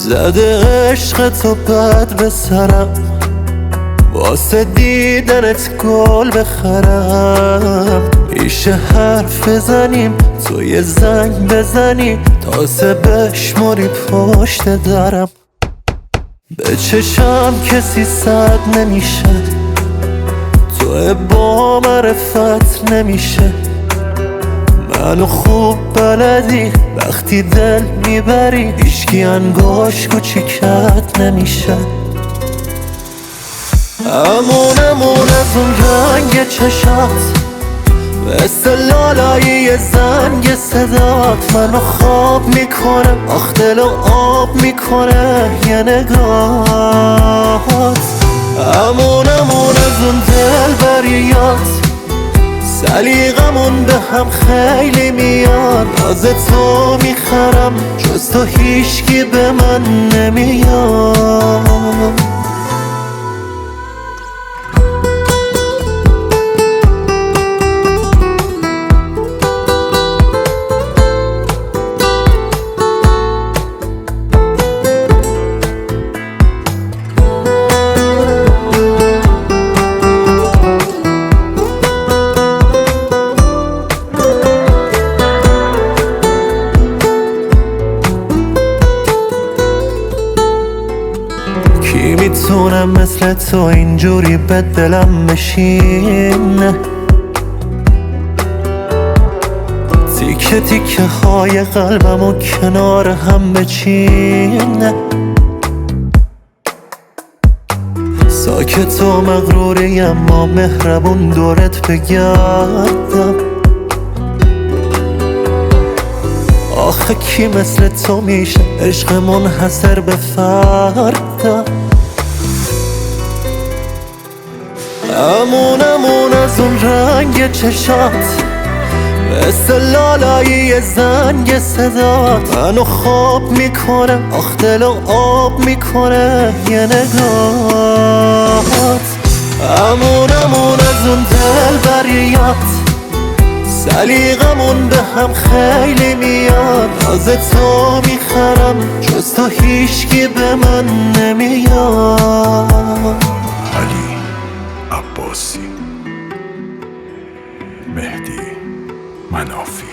زده عشق تو بد به سرم، واسه دیدنت گل بخرم. میشه حرف بزنیم، تو یه زنگ بزنی، تازه بشمری پشت درم. به چشم کسی صد نمیشه، تو با معرفت نمیشه. منو خوب بلدی، وقتی دل میبری هیچکی انگاش کوچیکت نمیشه. امون از اون رنگ چشات، مثل لالایی زنگ صدات منو خواب میکنه، آخ دلو آب میکنه یه نگاهات. امون از اون دل بریات، سلیقمون به هم خیلی میاد. ناز تو میخرم، جز تو هیچکی به من نمیاد. کی میتونم مثل تو اینجوری به دلم بشینه، تیکه تیکه های قلبمو کنار هم بچینه. ساکت و مغروری اما مهربون دورت بگردم. آخه کی مثل تو میشه عشق منحصر به فردم. امون از اون رنگ چشات، مثل لالایی زنگ صدات منو خواب میکنه، آخ دلو آب میکنه یه نگاهات. امون از اون دل بریات، سلیقمون به هم خیلی میاد. ناز تو میخرم، جز تو هیچکی به من نمیاد. علی عباسی، مهدی منافی.